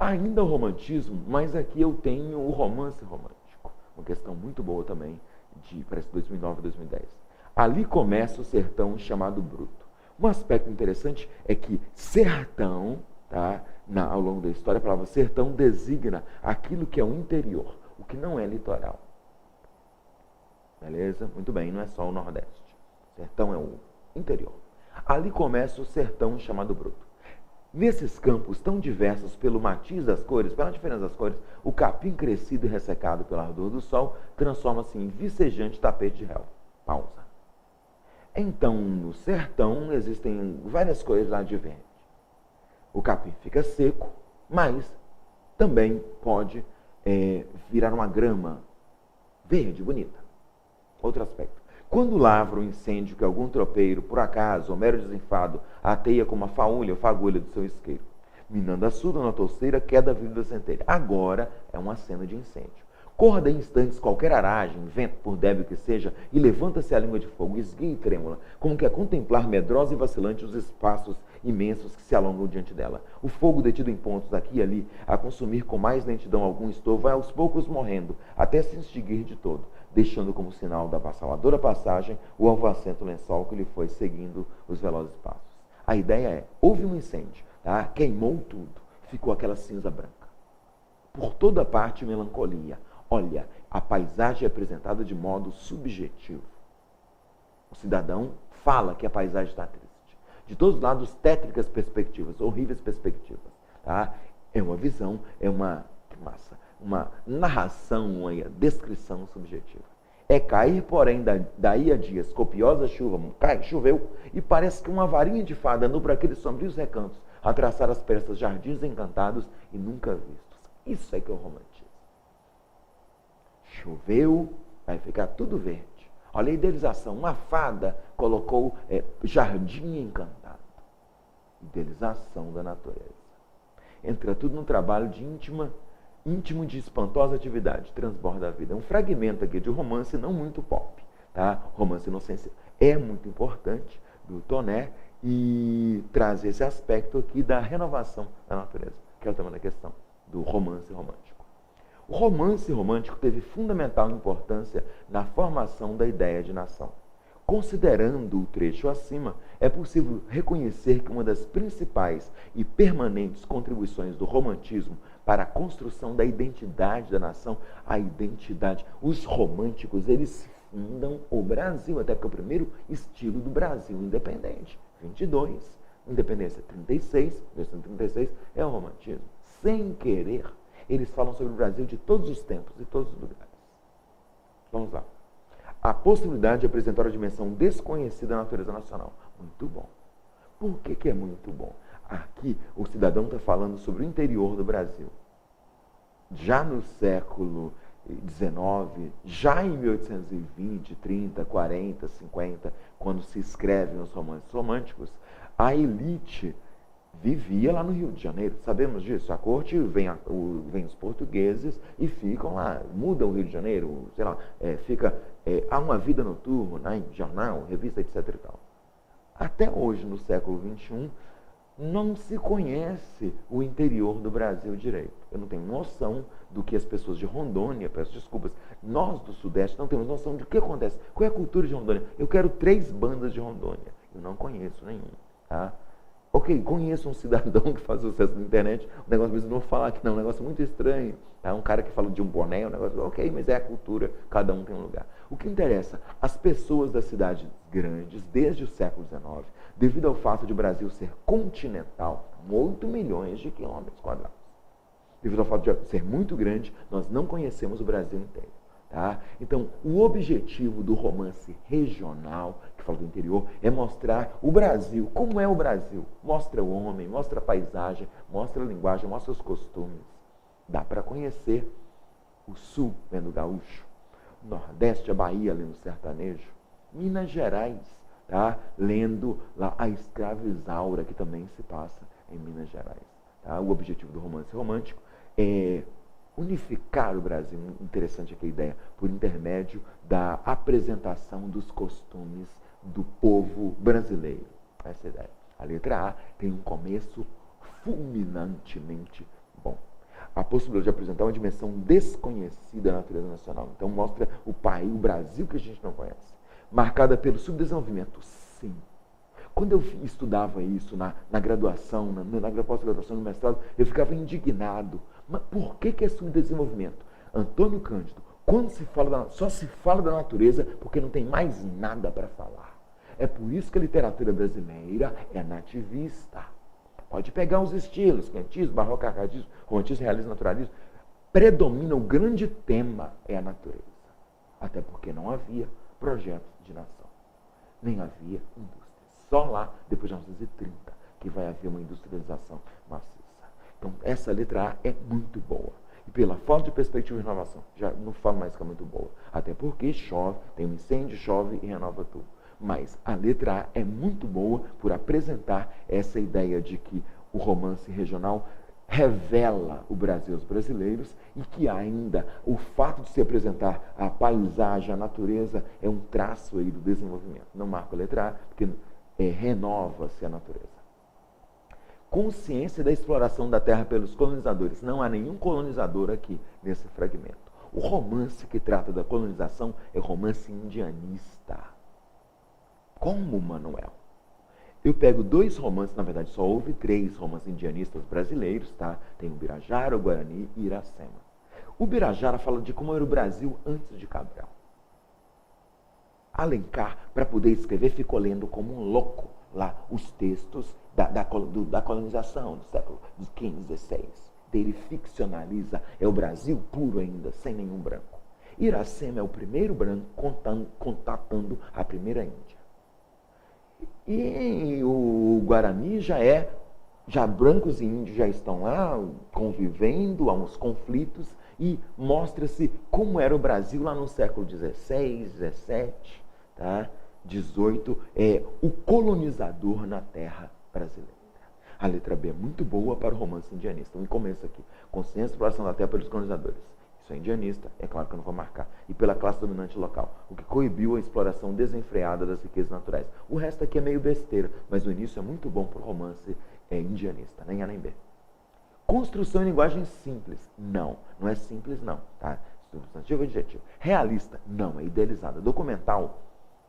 Ainda o romantismo, mas aqui eu tenho o romance romântico. Uma questão muito boa também, de parece 2009 a 2010. Ali começa o sertão chamado bruto. Um aspecto interessante é que sertão, tá, ao longo da história, a palavra sertão designa aquilo que é o interior, o que não é litoral. Beleza? Muito bem, não é só o Nordeste. Sertão é o interior. Ali começa o sertão chamado bruto. Nesses campos tão diversos pelo matiz das cores, pela diferença das cores, o capim crescido e ressecado pelo ardor do sol transforma-se em vicejante tapete de réu. Pausa. Então, no sertão existem várias cores lá de verde. O capim fica seco, mas também pode virar uma grama verde, bonita. Outro aspecto. Quando lavra o incêndio que algum tropeiro, por acaso, ou mero desenfado, ateia com uma faúlha ou fagulha do seu isqueiro, minando a surda na touceira, queda a vida da centelha. Agora é uma cena de incêndio. Corda em instantes qualquer aragem, vento, por débil que seja, e levanta-se a língua de fogo, esguia e trêmula, como que a contemplar medrosa e vacilante os espaços imensos que se alongam diante dela. O fogo detido em pontos aqui e ali, a consumir com mais lentidão algum estorvo, vai aos poucos morrendo, até se extinguir de todo, deixando como sinal da avassaladora passagem o alvacento lençol que lhe foi seguindo os velozes passos. A ideia é, houve um incêndio, tá? Queimou tudo, ficou aquela cinza branca. Por toda parte, melancolia. Olha, a paisagem é apresentada de modo subjetivo. O cidadão fala que a paisagem está triste. De todos os lados, tétricas perspectivas, horríveis perspectivas. Tá? É uma visão, é uma narração, uma descrição subjetiva. É cair, porém, daí a dias, copiosa chuva, choveu, e parece que uma varinha de fada andou por aqueles sombrios recantos, a traçar as peças jardins encantados e nunca vistos. Isso é que é o romantismo. Choveu, vai ficar tudo verde. Olha a idealização. Uma fada colocou jardim encantado. Idealização da natureza. Entra tudo num trabalho de íntimo de espantosa atividade. Transborda a vida. É um fragmento aqui de romance não muito pop. Tá? Romance inocência é muito importante do Toné e traz esse aspecto aqui da renovação da natureza, que é o tema da questão do romance romântico. O romance romântico teve fundamental importância na formação da ideia de nação. Considerando o trecho acima, é possível reconhecer que uma das principais e permanentes contribuições do romantismo para a construção da identidade da nação, a identidade, os românticos, eles fundam o Brasil, até porque é o primeiro estilo do Brasil independente, 22, independência 36, 1936, é o romantismo. Sem querer, eles falam sobre o Brasil de todos os tempos e todos os lugares. Vamos lá. A possibilidade de apresentar a dimensão desconhecida da natureza nacional. Muito bom. Por que é muito bom? Aqui, o cidadão está falando sobre o interior do Brasil. Já no século XIX, já em 1820, 30, 40, 50, quando se escrevem os romances românticos, a elite vivia lá no Rio de Janeiro, sabemos disso. A corte vem os portugueses e ficam lá, mudam o Rio de Janeiro, sei lá, há uma vida noturna, em jornal, revista, etc. E tal. Até hoje, no século XXI, não se conhece o interior do Brasil direito. Eu não tenho noção do que as pessoas de Rondônia, peço desculpas, nós do Sudeste não temos noção do que acontece. Qual é a cultura de Rondônia? Eu quero 3 bandas de Rondônia. Eu não conheço nenhum, tá? Ok, conheço um cidadão que faz sucesso na internet, um negócio, mas não vou falar que não, um negócio muito estranho. Tá? Um cara que fala de um boné, um negócio, ok, mas é a cultura, cada um tem um lugar. O que interessa, as pessoas das cidades grandes, desde o século XIX, devido ao fato de o Brasil ser continental, 8 milhões de quilômetros quadrados, devido ao fato de ser muito grande, nós não conhecemos o Brasil inteiro. Tá? Então, o objetivo do romance regional, que fala do interior, é mostrar o Brasil, como é o Brasil. Mostra o homem, mostra a paisagem, mostra a linguagem, mostra os costumes. Dá para conhecer o sul, lendo o gaúcho, o nordeste, a Bahia, lendo o sertanejo, Minas Gerais, tá? Lendo lá a escravizaura, que também se passa em Minas Gerais. Tá? O objetivo do romance romântico é unificar o Brasil, interessante aqui a ideia, por intermédio da apresentação dos costumes do povo brasileiro. Essa é a ideia. A letra A tem um começo fulminantemente bom. a possibilidade de apresentar uma dimensão desconhecida da natureza nacional. Então mostra o país, o Brasil que a gente não conhece. Marcada pelo subdesenvolvimento, sim. Quando eu estudava isso na graduação, na pós-graduação, no mestrado, eu ficava indignado. Mas por que é subdesenvolvimento? Antônio Cândido, quando só se fala da natureza porque não tem mais nada para falar. É por isso que a literatura brasileira é nativista. Pode pegar os estilos, quentismo, barroco, arcadismo, romantismo, realismo, naturalismo. Predomina o grande tema é a natureza. Até porque não havia projetos de nação. Nem havia indústria. Só lá, depois de 1930, que vai haver uma industrialização maciça. Então, essa letra A é muito boa. E pela falta de perspectiva de renovação, já não falo mais que é muito boa. Até porque chove, tem um incêndio, chove e renova tudo. Mas a letra A é muito boa por apresentar essa ideia de que o romance regional revela o Brasil aos brasileiros e que ainda o fato de se apresentar a paisagem, a natureza, é um traço aí do desenvolvimento. Não marco a letra A, porque renova-se a natureza. Consciência da exploração da terra pelos colonizadores. Não há nenhum colonizador aqui nesse fragmento. O romance que trata da colonização é romance indianista. Como, Manuel? Eu pego 2 romances, na verdade só houve 3 romances indianistas brasileiros, tá? Tem o Birajara, o Guarani e Iracema. O Birajara fala de como era o Brasil antes de Cabral. Alencar, para poder escrever, ficou lendo como um louco lá os textos da colonização do século XV, XVI. Ele ficcionaliza, é o Brasil puro ainda, sem nenhum branco. Iracema é o primeiro branco contatando a primeira Índia. E o Guarani já brancos e índios já estão lá convivendo, há uns conflitos, e mostra-se como era o Brasil lá no século XVI, XVII, tá? 18, o colonizador na terra brasileira. A letra B é muito boa para o romance indianista. Então, começa aqui. Consciência e exploração da terra pelos colonizadores. Isso é indianista, é claro que eu não vou marcar. E pela classe dominante local, o que coibiu a exploração desenfreada das riquezas naturais. O resto aqui é meio besteira, mas o início é muito bom para o romance indianista, nem A nem B. Construção em linguagem simples. Não é simples não, tá? Substantivo e adjetivo. Realista. Não, é idealizada. Documental.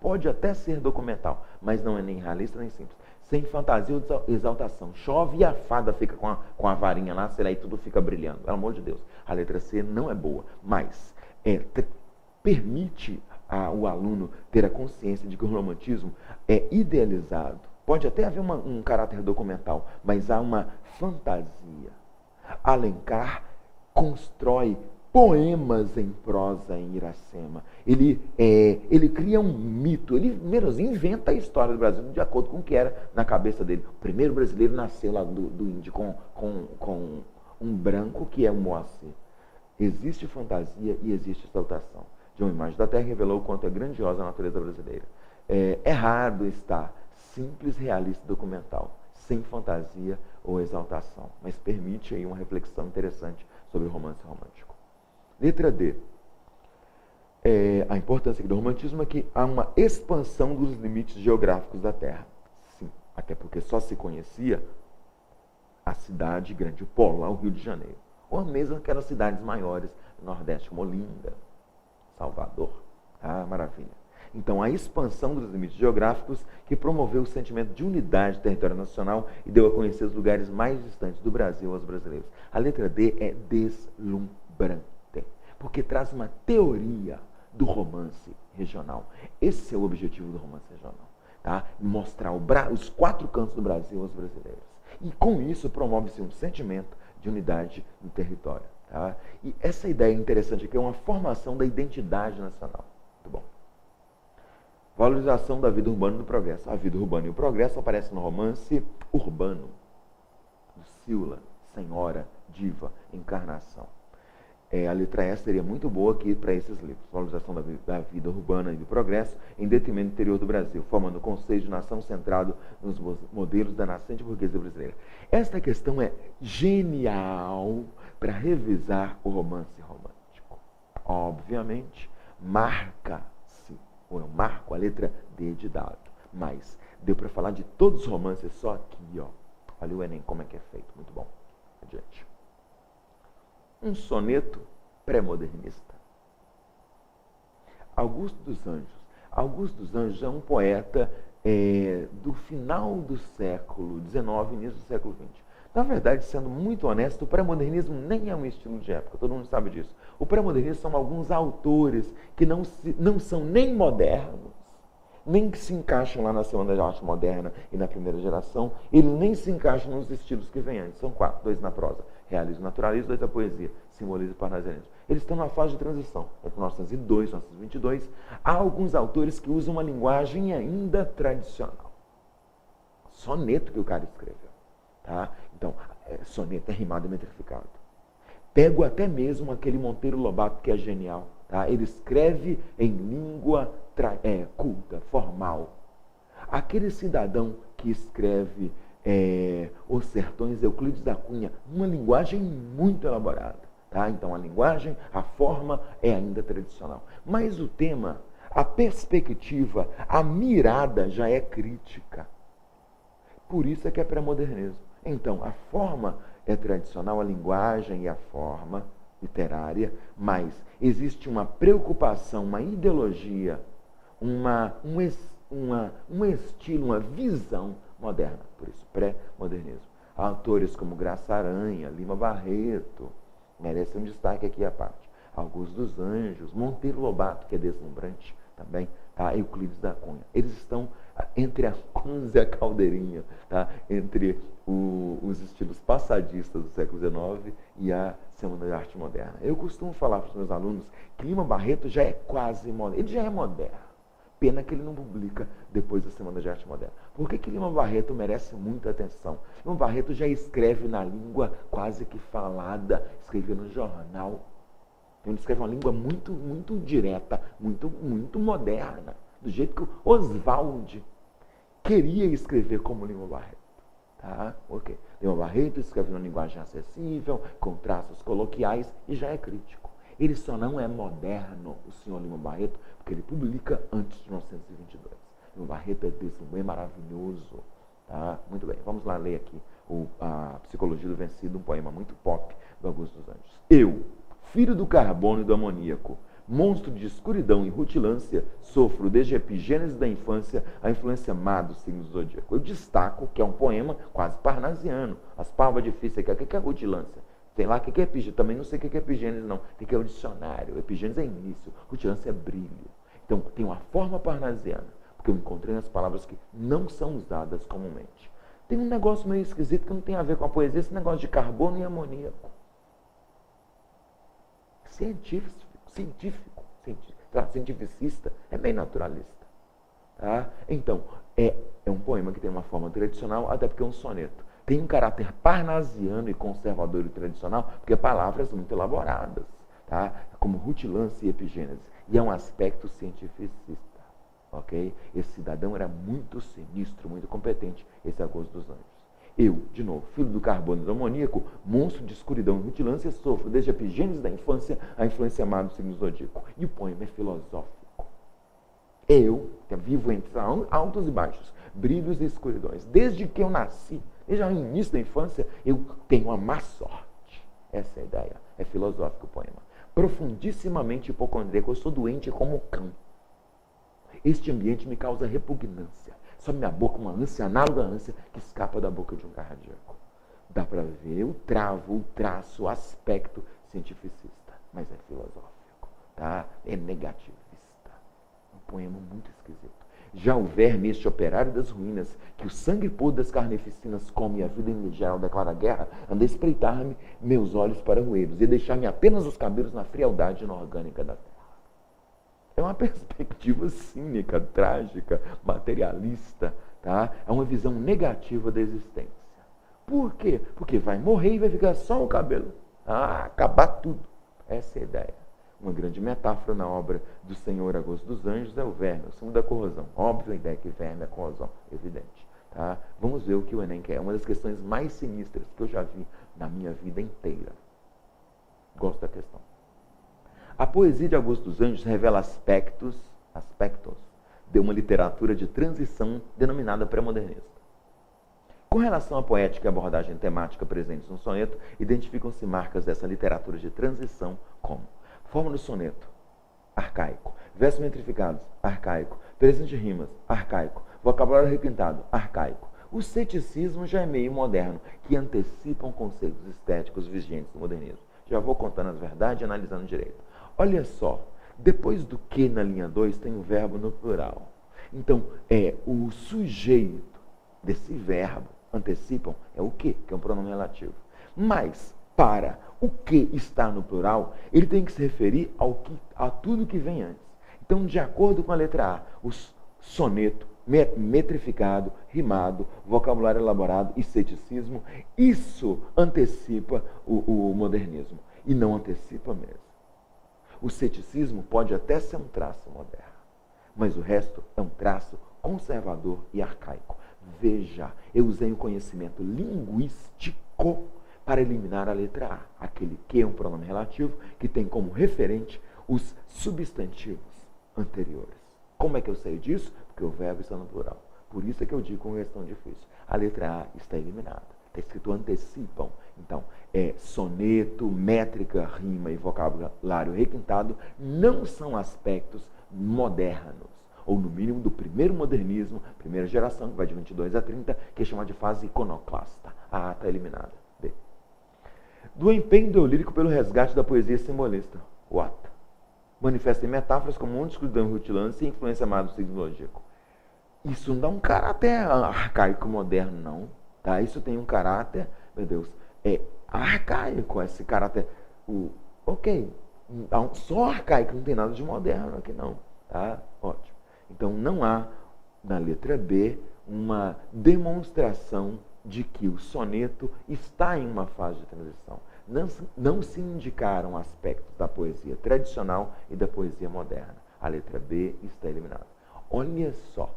Pode até ser documental, mas não é nem realista nem simples. Sem fantasia ou exaltação. Chove e a fada fica com a varinha lá, sei lá, e tudo fica brilhando. Pelo amor de Deus. A letra C não é boa, mas permite o aluno ter a consciência de que o romantismo é idealizado. Pode até haver um caráter documental, mas há uma fantasia. Alencar constrói poemas em prosa em Iracema. Ele cria um mito, ele menos inventa a história do Brasil de acordo com o que era na cabeça dele. O primeiro brasileiro nasceu lá do índio com um branco que é o Moacir. Existe fantasia e existe exaltação. De uma imagem da terra revelou o quanto é grandiosa a natureza brasileira. Errado está simples, realista e documental, sem fantasia ou exaltação, mas permite aí uma reflexão interessante sobre o romance romântico. Letra D. A importância do romantismo é que há uma expansão dos limites geográficos da Terra. Sim, até porque só se conhecia a cidade grande, o polo, lá o Rio de Janeiro. Ou mesmo aquelas cidades maiores do Nordeste, como Olinda, Salvador. Ah, maravilha. Então, a expansão dos limites geográficos que promoveu o sentimento de unidade do território nacional e deu a conhecer os lugares mais distantes do Brasil aos brasileiros. A letra D é deslumbrante, porque traz uma teoria do romance regional. Esse é o objetivo do romance regional, tá? Mostrar os 4 cantos do Brasil aos brasileiros. E com isso promove-se um sentimento de unidade no território, tá? E essa ideia interessante aqui é uma formação da identidade nacional. Muito bom. Valorização da vida urbana e do progresso. A vida urbana e o progresso aparecem no romance urbano, do Scylla, Senhora, Diva, Encarnação. A letra E seria muito boa aqui para esses livros. Valorização da vida urbana e do progresso em detrimento do interior do Brasil, formando o conceito de nação centrado nos modelos da nascente burguesia brasileira. Esta questão é genial para revisar o romance romântico. Obviamente, marca-se, ou eu marco a letra D de dado, mas deu para falar de todos os romances só aqui, ó. Olha o Enem como é que é feito, muito bom. Adiante. um soneto pré-modernista. Augusto dos Anjos. Augusto dos Anjos é um poeta do final do século XIX, início do século XX. Na verdade, sendo muito honesto, o pré-modernismo nem é um estilo de época, todo mundo sabe disso. O pré-modernismo são alguns autores que não são nem modernos, nem que se encaixam lá na segunda arte moderna e na primeira geração, eles nem se encaixam nos estilos que vêm antes. São 4, 2 na prosa, realismo, naturalismo, 2 da poesia, simbolismo e parnasianismo. Eles estão numa fase de transição, entre 1902 e 1922. Há alguns autores que usam uma linguagem ainda tradicional. Soneto que o cara escreveu. Tá? Então, soneto é rimado e metrificado. Pego até mesmo aquele Monteiro Lobato que é genial. Tá? Ele escreve em língua culta, formal. Aquele cidadão que escreve Os Sertões, Euclides da Cunha, uma linguagem muito elaborada. Tá? Então, a linguagem, a forma é ainda tradicional. Mas o tema, a perspectiva, a mirada já é crítica. Por isso é que é pré-modernismo. Então, a forma é tradicional, a linguagem e a forma literária, mas existe uma preocupação, uma ideologia, um estilo, uma visão moderna. Por isso, pré-modernismo. Autores como Graça Aranha, Lima Barreto, merecem um destaque aqui à parte. Augusto dos Anjos, Monteiro Lobato, que é deslumbrante também, tá? Euclides da Cunha. Eles estão entre a Kunze e a Caldeirinha, tá? Entre os estilos passadistas do século XIX e a Semana de Arte Moderna. Eu costumo falar para os meus alunos que Lima Barreto já é quase moderno. Ele já é moderno. Pena que ele não publica depois da Semana de Arte Moderna. Por que Lima Barreto merece muita atenção? Lima Barreto já escreve na língua quase que falada, escreveu no jornal. Ele escreve uma língua muito, muito direta, muito, muito moderna. Do jeito que o Oswald queria escrever como Lima Barreto. Tá? Ok. Lima Barreto escreve numa linguagem acessível, com traços coloquiais e já é crítico. Ele só não é moderno, o senhor Lima Barreto, porque ele publica antes de 1922. Lima Barreto é maravilhoso. Tá? Muito bem, vamos lá ler aqui a Psicologia do Vencido, um poema muito pop do Augusto dos Anjos. Eu, filho do carbono e do amoníaco, monstro de escuridão e rutilância, sofro desde a epigênese da infância a influência má dos signos do zodíaco. Eu destaco que é um poema quase parnasiano. As palavras difíceis aqui, o que é rutilância? Tem lá o que é epigênese, também não sei o que é epigênese não. O que é o dicionário? Epigênese é início, rutilância é brilho. Então tem uma forma parnasiana, porque eu encontrei nas palavras que não são usadas comumente. Tem um negócio meio esquisito que não tem a ver com a poesia, esse negócio de carbono e amoníaco. Cientificista, é bem naturalista. Tá? Então, é um poema que tem uma forma tradicional, até porque é um soneto. Tem um caráter parnasiano e conservador e tradicional, porque palavras muito elaboradas, tá? Como rutilância e epigênese. E é um aspecto cientificista. Okay? Esse cidadão era muito sinistro, muito competente, esse Augusto dos Anjos. Eu, de novo, filho do carbono e do amoníaco, monstro de escuridão e rutilância, sofro desde a epigênese da infância a influência má do signo zodíaco. E o poema é filosófico. Eu, que vivo entre altos e baixos, brilhos e escuridões, desde que eu nasci, desde o início da infância, eu tenho a má sorte. Essa é a ideia. É filosófico o poema. Profundissimamente hipocondríaco, eu sou doente como cão. Este ambiente me causa repugnância. Sobe minha boca uma ânsia, análoga à ânsia que escapa da boca de um cardíaco. Dá para ver o traço, o aspecto cientificista, mas é filosófico, tá? É negativista. Um poema muito esquisito. Já o verme, este operário das ruínas, que o sangue puro das carnificinas come e a vida em geral declara guerra, anda a espreitar-me meus olhos para roê-los e deixar-me apenas os cabelos na frialdade inorgânica da terra. É uma perspectiva cínica, trágica, materialista, tá? É uma visão negativa da existência. Por quê? Porque vai morrer e vai ficar só o cabelo. Acabar tudo. Essa é a ideia. Uma grande metáfora na obra do Senhor Augusto dos Anjos é o verme, o símbolo da corrosão. Óbvio a ideia que verme é corrosão, evidente. Tá? Vamos ver o que o Enem quer. É uma das questões mais sinistras que eu já vi na minha vida inteira. Gosto da questão. A poesia de Augusto dos Anjos revela aspectos de uma literatura de transição denominada pré-modernista. Com relação à poética e abordagem temática presentes no soneto, identificam-se marcas dessa literatura de transição como forma do soneto, arcaico, versos metrificados, arcaico, presente de rimas, arcaico, vocabulário requintado, arcaico. O ceticismo já é meio moderno, que antecipam conceitos estéticos vigentes do modernismo. Já vou contando as verdades e analisando direito. Olha só, depois do que na linha 2 tem o verbo no plural. Então, o sujeito desse verbo, antecipam, é o que é um pronome relativo. Mas, para o que está no plural, ele tem que se referir a tudo que vem antes. Então, de acordo com a letra A, o soneto, metrificado, rimado, vocabulário elaborado e ceticismo, isso antecipa o modernismo. E não antecipa mesmo. O ceticismo pode até ser um traço moderno, mas o resto é um traço conservador e arcaico. Veja, eu usei o conhecimento linguístico para eliminar a letra A, aquele que é um pronome relativo que tem como referente os substantivos anteriores. Como é que eu sei disso? Porque o verbo está no plural. Por isso é que eu digo com questão difícil. A letra A está eliminada. Está escrito antecipam. Então, soneto, métrica, rima e vocabulário requintado não são aspectos modernos, ou no mínimo do primeiro modernismo, primeira geração, que vai de 22 a 30, que é chamada de fase iconoclasta. A A está eliminada. B. Do empenho do eu lírico pelo resgate da poesia simbolista. What? Manifesta em metáforas como um escrudão rutilância e influência má do signo lógico. Isso não dá um caráter arcaico moderno, não. Tá? Isso tem um caráter, meu Deus, arcaico, esse caráter. Ok, só arcaico, não tem nada de moderno aqui, não. Tá? Ótimo. Então, não há, na letra B, uma demonstração de que o soneto está em uma fase de transição. Não se indicaram aspectos da poesia tradicional e da poesia moderna. A letra B está eliminada. Olha só,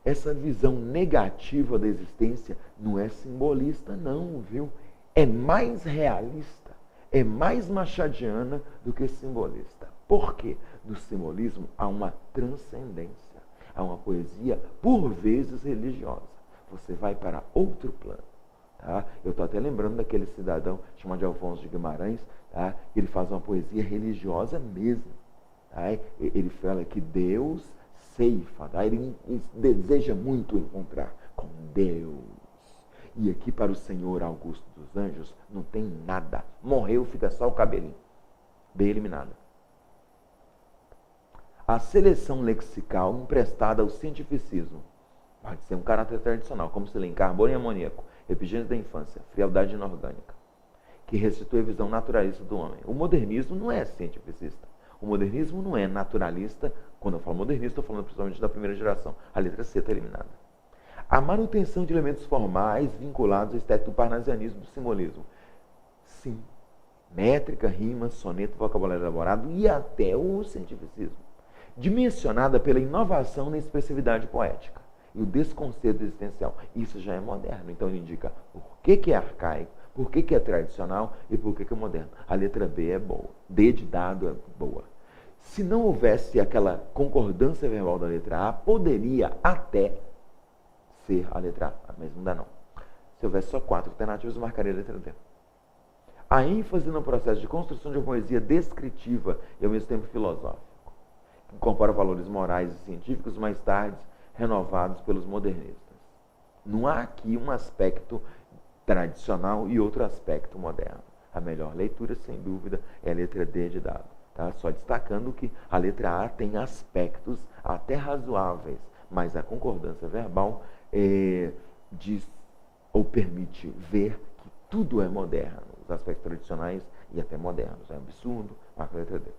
essa visão negativa da existência não é simbolista, não, viu? É mais realista, é mais machadiana do que simbolista. Por quê? No simbolismo há uma transcendência, há uma poesia, por vezes, religiosa. Você vai para outro plano. Tá? Eu estou até lembrando daquele cidadão chamado de Alfonso de Guimarães, tá? Ele faz uma poesia religiosa mesmo. Tá? Ele fala que Deus ceifa, tá? Ele deseja muito encontrar com Deus. E aqui para o Senhor Augusto dos Anjos não tem nada. Morreu, fica só o cabelinho. Bem eliminada. A seleção lexical emprestada ao cientificismo pode ser um caráter tradicional, como se lê em Carbono e Amoníaco, Epigênese da Infância, Frialdade Inorgânica, que restitui a visão naturalista do homem. O modernismo não é cientificista. O modernismo não é naturalista. Quando eu falo modernismo, estou falando principalmente da primeira geração. A letra C está eliminada. A manutenção de elementos formais vinculados ao estético do parnasianismo, do simbolismo. Sim. Métrica, rima, soneto, vocabulário elaborado e até o cientificismo. Dimensionada pela inovação na expressividade poética e o desconcerto existencial. Isso já é moderno. Então ele indica por que é arcaico, por que é tradicional e por que é moderno. A letra B é boa. D de dado é boa. Se não houvesse aquela concordância verbal da letra A, poderia até ser a letra A, mas não dá não. Se houvesse só 4 alternativas, eu marcaria a letra D. A ênfase no processo de construção de uma poesia descritiva e ao mesmo tempo filosófico, que incorpora valores morais e científicos mais tarde renovados pelos modernistas. Não há aqui um aspecto tradicional e outro aspecto moderno. A melhor leitura, sem dúvida, é a letra D de dado. Tá? Só destacando que a letra A tem aspectos até razoáveis, mas a concordância verbal diz ou permite ver que tudo é moderno. Os aspectos tradicionais e até modernos. É absurdo, marca a letra D.